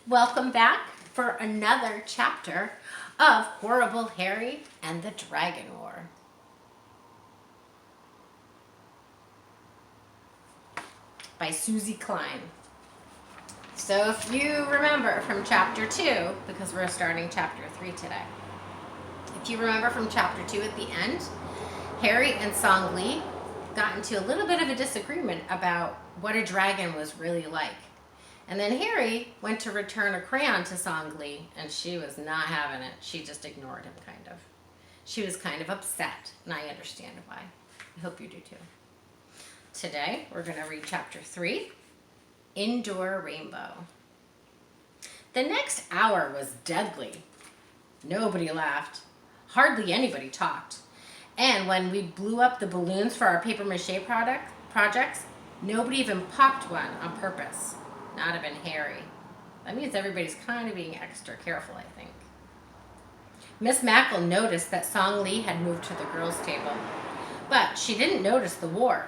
Welcome back for another chapter of Horrible Harry and the Dragon War by Suzy Kline. So if you remember from chapter 2, because we're starting chapter 3 today, if you remember from chapter 2 at the end, Harry and Song Li got into a little bit of a disagreement about what a dragon was really like. And then Harry went to return a crayon to Song Li, and she was not having it. She just ignored him, kind of. She was kind of upset, and I understand why. I hope you do too. Today, we're going to read chapter 3, Indoor Rainbow. The next hour was deadly. Nobody laughed. Hardly anybody talked. And when we blew up the balloons for our papier-mâché projects, nobody even popped one on purpose. Not even Harry. That means everybody's kind of being extra careful, I think. Miss Mackle noticed that Song Li had moved to the girls' table, but she didn't notice the war.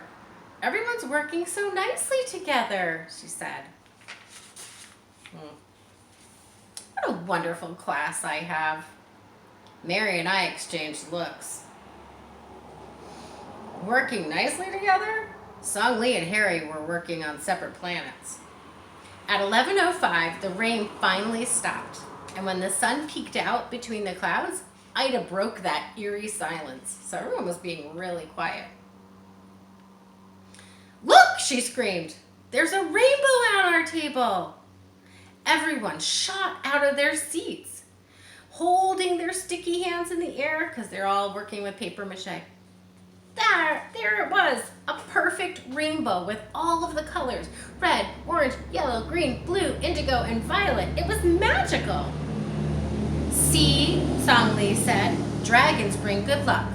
Everyone's working so nicely together, she said. What a wonderful class I have. Mary and I exchanged looks. Working nicely together? Song Li and Harry were working on separate planets. At 11:05, the rain finally stopped, and when the sun peeked out between the clouds, Ida broke that eerie silence, so everyone was being really quiet. "Look!" she screamed. "There's a rainbow on our table!" Everyone shot out of their seats, holding their sticky hands in the air because they're all working with papier-mâché. There it was, a perfect rainbow with all of the colors: red, orange, yellow, green, blue, indigo, and violet. It was magical. "See," Song Li said, "dragons bring good luck."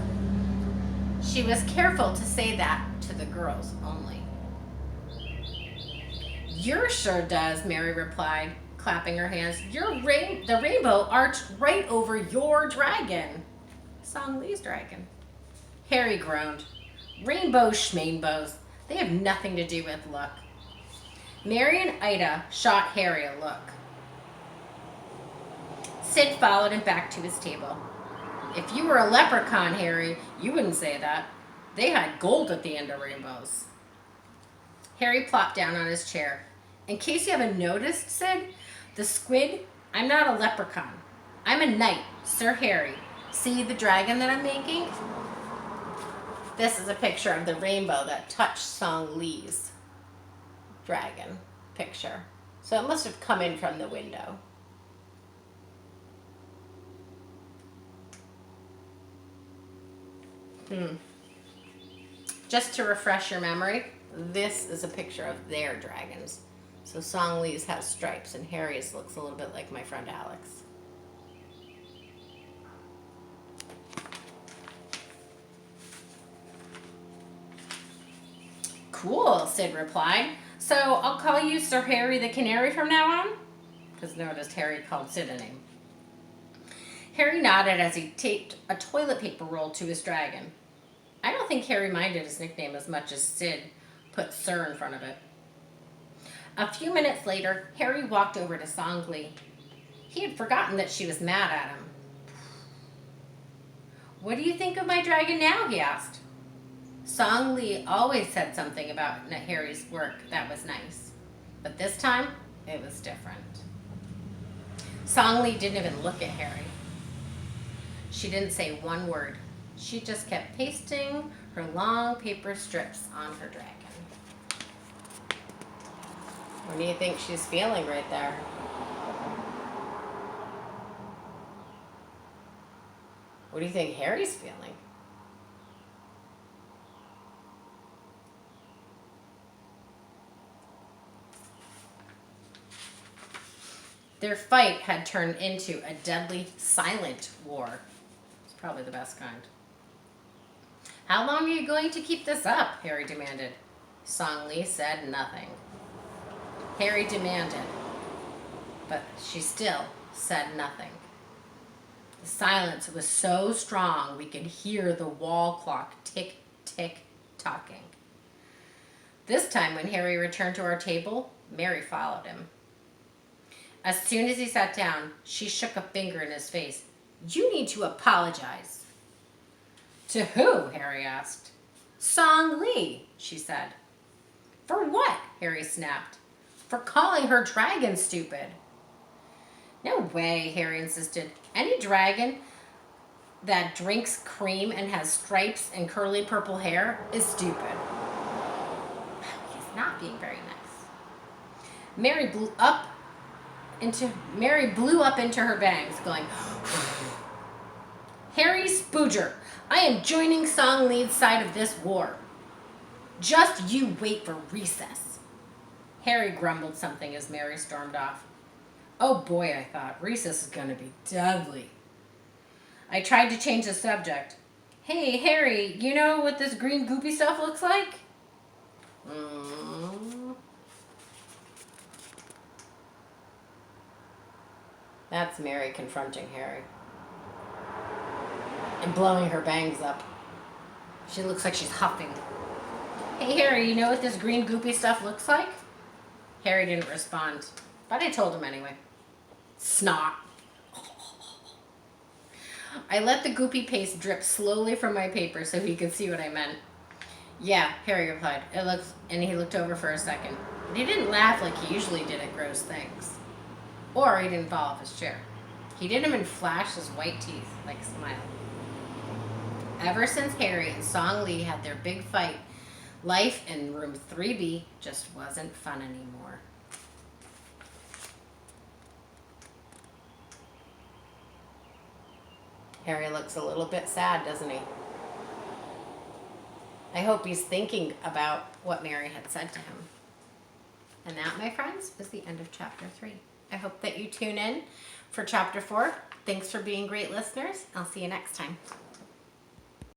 She was careful to say that to the girls only. "Yours sure does," Mary replied, clapping her hands. The rainbow arched right over your dragon." Song Li's dragon. Harry groaned. "Rainbows schmainbows. They have nothing to do with luck." Mary and Ida shot Harry a look. Sid followed him back to his table. "If you were a leprechaun, Harry, you wouldn't say that. They had gold at the end of rainbows." Harry plopped down on his chair. "In case you haven't noticed, Sid, the squid, I'm not a leprechaun. I'm a knight, Sir Harry. See the dragon that I'm making?" This is a picture of the rainbow that touched Song Li's dragon picture. So it must have come in from the window. Just to refresh your memory, this is a picture of their dragons. So Song Li's has stripes and Harry's looks a little bit like my friend Alex. "Cool," Sid replied. "So I'll call you Sir Harry the Canary from now on?" Because noticed Harry called Sid a name. Harry nodded as he taped a toilet paper roll to his dragon. I don't think Harry minded his nickname as much as Sid put Sir in front of it. A few minutes later, Harry walked over to Song Li. He had forgotten that she was mad at him. "What do you think of my dragon now?" he asked. Song Li always said something about Harry's work that was nice, but this time it was different. Song Li didn't even look at Harry. She didn't say one word. She just kept pasting her long paper strips on her dragon. What do you think she's feeling right there? What do you think Harry's feeling? Their fight had turned into a deadly, silent war. It's probably the best kind. "How long are you going to keep this up?" Harry demanded. Song Li said nothing. Harry demanded, but she still said nothing. The silence was so strong we could hear the wall clock tick, tick, tocking. This time when Harry returned to our table, Mary followed him. As soon as he sat down, she shook a finger in his face. You need to apologize. To who? Harry asked. Song Lee, she said. For what? Harry snapped. For calling her dragon stupid. No way, Harry insisted. Any dragon that drinks cream and has stripes and curly purple hair is stupid. He's not being very nice. Mary blew up into her bangs, going, Harry Spooger, I am joining Song Lee's side of this war. Just you wait for recess. Harry grumbled something as Mary stormed off. Oh boy, I thought, recess is going to be deadly. I tried to change the subject. Hey, Harry, you know what this green goopy stuff looks like? That's Mary confronting Harry. And blowing her bangs up. She looks like she's huffing. Hey, Harry, you know what this green goopy stuff looks like? Harry didn't respond, but I told him anyway. Snot. I let the goopy paste drip slowly from my paper so he could see what I meant. Yeah, Harry replied. It looks, and he looked over for a second. But he didn't laugh like he usually did at gross things. Or he didn't fall off his chair. He didn't even flash his white teeth like a smile. Ever since Harry and Song Lee had their big fight, life in room 3B just wasn't fun anymore. Harry looks a little bit sad, doesn't he? I hope he's thinking about what Mary had said to him. And that, my friends, is the end of chapter 3. I hope that you tune in for chapter 4. Thanks for being great listeners. I'll see you next time.